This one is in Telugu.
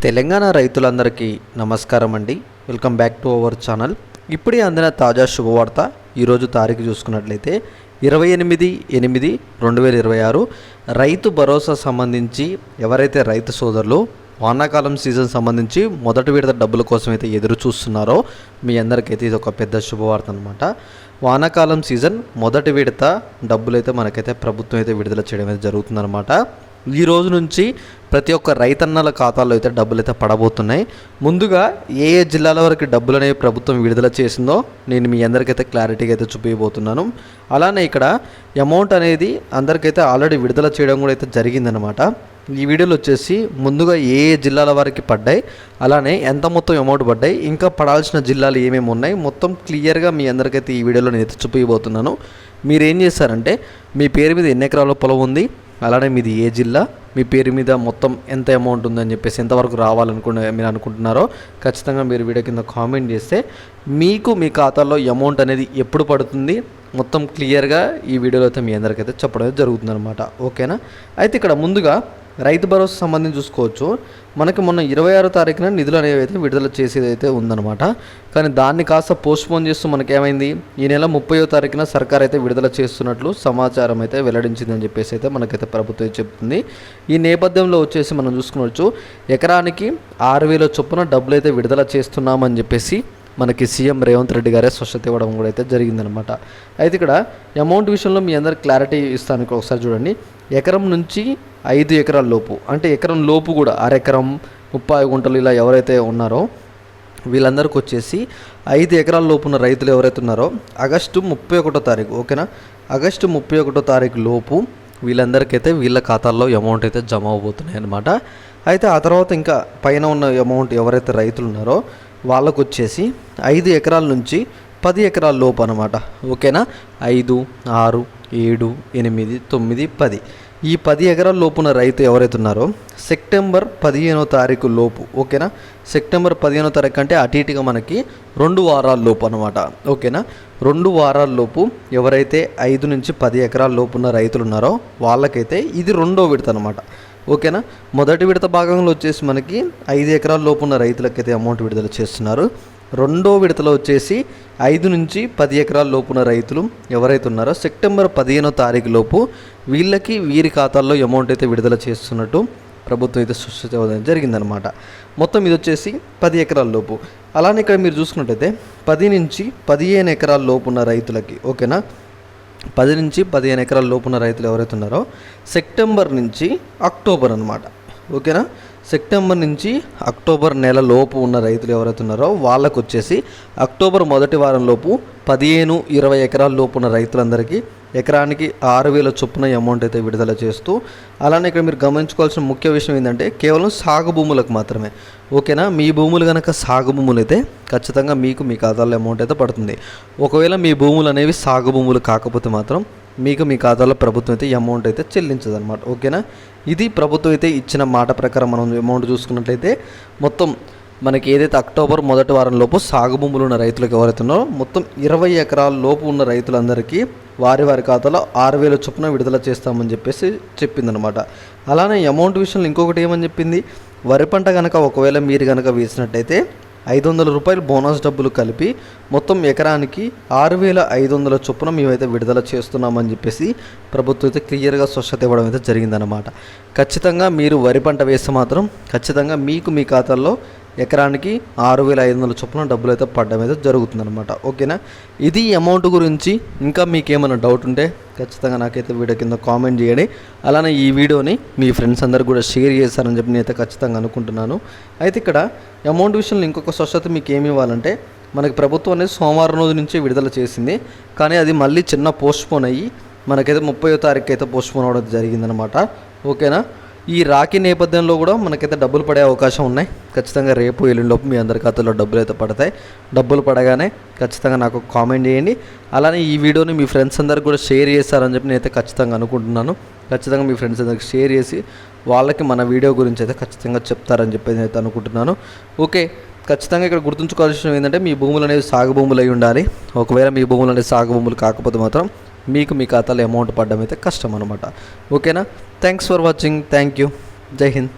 తెలంగాణ రైతులందరికీ నమస్కారం అండి. Welcome back to our channel. ఇప్పుడే అందిన తాజా శుభవార్త. ఈరోజు తారీఖు చూసుకున్నట్లయితే 28/8/2026 రైతు భరోసా సంబంధించి ఎవరైతే రైతు సోదరులు వానాకాలం సీజన్ సంబంధించి మొదటి విడత డబ్బుల కోసం అయితే ఎదురు చూస్తున్నారో మీ అందరికైతే ఇది ఒక పెద్ద శుభవార్త అనమాట. వానాకాలం సీజన్ మొదటి విడత డబ్బులు అయితే మనకైతే ప్రభుత్వం అయితే విడుదల చేయడం అయితే జరుగుతుందన్నమాట. ఈ రోజు నుంచి ప్రతి ఒక్క రైతన్నల ఖాతాల్లో అయితే డబ్బులు అయితే పడబోతున్నాయి. ముందుగా ఏ జిల్లాల వరకు డబ్బులు అనేవి ప్రభుత్వం విడుదల చేసిందో నేను మీ అందరికైతే క్లారిటీగా అయితే చూపించబోతున్నాను. అలానే ఇక్కడ అమౌంట్ అనేది అందరికైతే ఆల్రెడీ విడుదల చేయడం కూడా అయితే జరిగిందనమాట. ఈ వీడియోలో వచ్చేసి ముందుగా ఏ జిల్లాల వరకు పడ్డాయి, అలానే ఎంత మొత్తం అమౌంట్ పడ్డాయి, ఇంకా పడాల్సిన జిల్లాలు ఏమేమి ఉన్నాయి మొత్తం క్లియర్గా మీ అందరికైతే ఈ వీడియోలో నేను అయితే చూపించబోతున్నాను. మీరు ఏం చేస్తారంటే మీ పేరు మీద ఎన్ని ఎకరాల పొలం ఉంది, అలానే మీది ఏ జిల్లా, మీ పేరు మీద మొత్తం ఎంత అమౌంట్ ఉందని చెప్పేసి ఎంతవరకు మీరు అనుకుంటున్నారో ఖచ్చితంగా మీరు వీడియో కింద కామెంట్ చేస్తే మీకు మీ ఖాతాలో అమౌంట్ అనేది ఎప్పుడు పడుతుంది మొత్తం క్లియర్గా ఈ వీడియోలో అయితే మీ అందరికైతే చెప్పడం జరుగుతుంది అనమాట. ఓకేనా? అయితే ఇక్కడ ముందుగా రైతు భరోసా సంబంధించి చూసుకోవచ్చు. మనకి మొన్న 26వ తారీఖున నిధులు అనేవి అయితే విడుదల చేసేది అయితే ఉందన్నమాట. కానీ దాన్ని కాస్త పోస్ట్పోన్ చేస్తూ మనకేమైంది, ఈ నెల 30వ తారీఖున సర్కార్ అయితే విడుదల చేస్తున్నట్లు సమాచారం అయితే వెల్లడించిందని చెప్పేసి అయితే మనకైతే ప్రభుత్వం చెప్తుంది. ఈ నేపథ్యంలో వచ్చేసి మనం చూసుకోవచ్చు ఎకరానికి 6,000 చొప్పున డబ్బులు అయితే విడుదల చేస్తున్నామని చెప్పేసి మనకి సీఎం రేవంత్ రెడ్డి గారే స్పష్టత ఇవ్వడం కూడా అయితే జరిగిందనమాట. అయితే ఇక్కడ అమౌంట్ విషయంలో మీ అందరికి క్లారిటీ ఇస్తాను. ఒకసారి చూడండి, ఎకరం నుంచి 5 ఎకరాల లోపు, అంటే ఎకరం లోపు కూడా 1/2 ఎకరం 30 గుంటలు ఇలా ఎవరైతే ఉన్నారో వీళ్ళందరికీ వచ్చేసి 5 ఎకరాల లోపు ఉన్న రైతులు ఎవరైతే ఉన్నారో ఆగస్టు 31వ తారీఖు, ఓకేనా, ఆగస్టు 31వ తారీఖు లోపు వీళ్ళందరికైతే వీళ్ళ ఖాతాల్లో అమౌంట్ అయితే జమ అవబోతున్నాయి అన్నమాట. అయితే ఆ తర్వాత ఇంకా పైన ఉన్న అమౌంట్ ఎవరైతే రైతులు ఉన్నారో వాళ్ళకు వచ్చేసి 5 ఎకరాల నుంచి 10 ఎకరాల లోపు అనమాట. ఓకేనా, 5, 6, 7, 8, 9, 10 ఈ 10 ఎకరాల లోపున రైతు ఎవరైతే ఉన్నారో సెప్టెంబర్ 15వ తారీఖు లోపు, ఓకేనా, సెప్టెంబర్ 15వ తారీఖు అంటే అటు ఇటుగా మనకి 2 వారాల లోపు అనమాట. ఓకేనా, 2 వారాల లోపు ఎవరైతే 5 నుంచి 10 ఎకరాల లోపు ఉన్న రైతులు ఉన్నారో వాళ్ళకైతే ఇది 2వ విడత అనమాట. ఓకేనా, మొదటి విడత భాగంలో వచ్చేసి మనకి 5 ఎకరాల లోపు ఉన్న రైతులకైతే అమౌంట్ విడుదల చేస్తున్నారు. 2వ విడతలో వచ్చేసి 5 నుంచి 10 ఎకరాల లోపున రైతులు ఎవరైతే ఉన్నారో సెప్టెంబర్ 15వ తారీఖు లోపు వీళ్ళకి వీరి ఖాతాల్లో అమౌంట్ అయితే విడుదల చేస్తున్నట్టు ప్రభుత్వం అయితే సృష్టి అవ్వడం జరిగిందనమాట. మొత్తం ఇది వచ్చేసి 10 ఎకరాల లోపు. అలానే ఇక్కడ మీరు చూసుకున్నట్టయితే 10 నుంచి 15 ఎకరాల లోపు ఉన్న రైతులకి, ఓకేనా, 10 నుంచి 15 ఎకరాల లోపున్న రైతులు ఎవరైతే ఉన్నారో సెప్టెంబర్ నుంచి అక్టోబర్ అనమాట. ఓకేనా, సెప్టెంబర్ నుంచి అక్టోబర్ నెల లోపు ఉన్న రైతులు ఎవరైతే ఉన్నారో వాళ్ళకు వచ్చేసి అక్టోబర్ మొదటి వారం లోపు 15-20 ఎకరాల లోపు ఉన్న రైతులందరికీ ఎకరానికి 6,000 చొప్పున అమౌంట్ అయితే విడుదల చేస్తూ, అలానే ఇక్కడ మీరు గమనించుకోవాల్సిన ముఖ్య విషయం ఏంటంటే కేవలం సాగు భూములకు మాత్రమే. ఓకేనా, మీ భూములు కనుక సాగు భూములు అయితే ఖచ్చితంగా మీకు మీ ఖాతాలో అమౌంట్ అయితే పడుతుంది. ఒకవేళ మీ భూములు అనేవి సాగు భూములు కాకపోతే మాత్రం మీకు మీ ఖాతాలో ప్రభుత్వం అయితే అమౌంట్ అయితే చెల్లించదన్నమాట. ఓకేనా, ఇది ప్రభుత్వం అయితే ఇచ్చిన మాట ప్రకారం మనం అమౌంట్ చూసుకున్నట్లయితే మొత్తం మనకి ఏదైతే అక్టోబర్ మొదటి వారం లోపు సాగు భూములు ఉన్న రైతులకు ఎవరైతే ఉన్నారో మొత్తం 20 ఎకరాల లోపు ఉన్న రైతులందరికీ వారి ఖాతాలో 6,000 చొప్పున విడుదల చేస్తామని చెప్పేసి చెప్పిందనమాట. అలానే అమౌంట్ విషయంలో ఇంకొకటి ఏమని చెప్పింది, వరి పంట కనుక ఒకవేళ మీరు కనుక వేసినట్టయితే 500 రూపాయలు బోనస్ డబ్బులు కలిపి మొత్తం ఎకరానికి 6,500 చొప్పున మేమైతే విడుదల చేస్తున్నామని చెప్పేసి ప్రభుత్వం అయితే క్లియర్గా స్పష్టత ఇవ్వడం అయితే జరిగిందనమాట. ఖచ్చితంగా మీరు వరి పంట వేస్తే మాత్రం ఖచ్చితంగా మీకు మీ ఖాతాల్లో ఎకరానికి 6,500 చొప్పున డబ్బులు అయితే పడడం అయితే జరుగుతుందన్నమాట. ఓకేనా, ఇది అమౌంట్ గురించి ఇంకా మీకేమైనా డౌట్ ఉంటే ఖచ్చితంగా నాకైతే వీడియో కింద కామెంట్ చేయండి. అలానే ఈ వీడియోని మీ ఫ్రెండ్స్ అందరు కూడా షేర్ చేస్తారని చెప్పి నేనైతే ఖచ్చితంగా అనుకుంటున్నాను. అయితే ఇక్కడ అమౌంట్ విషయంలో ఇంకొక స్పష్టత మీకు ఏమి ఇవ్వాలంటే మనకి ప్రభుత్వం అనేది సోమవారం రోజు నుంచి విడుదల చేసింది, కానీ అది మళ్ళీ చిన్న పోస్ట్పోన్ అయ్యి మనకైతే 30వ తారీఖు అయితే పోస్ట్పోన్ అవ్వడం జరిగిందనమాట. ఓకేనా, ఈ రాఖీ నేపథ్యంలో కూడా మనకైతే డబ్బులు పడే అవకాశం ఉన్నాయి. ఖచ్చితంగా రేపు ఎల్లుండిలోపు మీ అందరి ఖాతాలో డబ్బులు అయితే పడతాయి. డబ్బులు పడగానే ఖచ్చితంగా నాకు కామెంట్ చేయండి. అలానే ఈ వీడియోని మీ ఫ్రెండ్స్ అందరికి కూడా షేర్ చేస్తారని చెప్పి నేనైతే ఖచ్చితంగా అనుకుంటున్నాను. ఖచ్చితంగా మీ ఫ్రెండ్స్ అందరికి షేర్ చేసి వాళ్ళకి మన వీడియో గురించి అయితే ఖచ్చితంగా చెప్తారని చెప్పి నేనైతే అనుకుంటున్నాను. ఓకే, ఖచ్చితంగా ఇక్కడ గుర్తుంచుకోవాల్సిన విషయం ఏంటంటే మీ భూములు అనేవి సాగు భూములు అయి ఉండాలి. ఒకవేళ మీ భూములు అనేవి సాగు భూములు కాకపోతే మాత్రం మీకు మీ ఖాతాలో అమౌంట్ పడడం అయితే కష్టం అనమాట. ఓకేనా, thanks for watching, thank you, జై హింద్.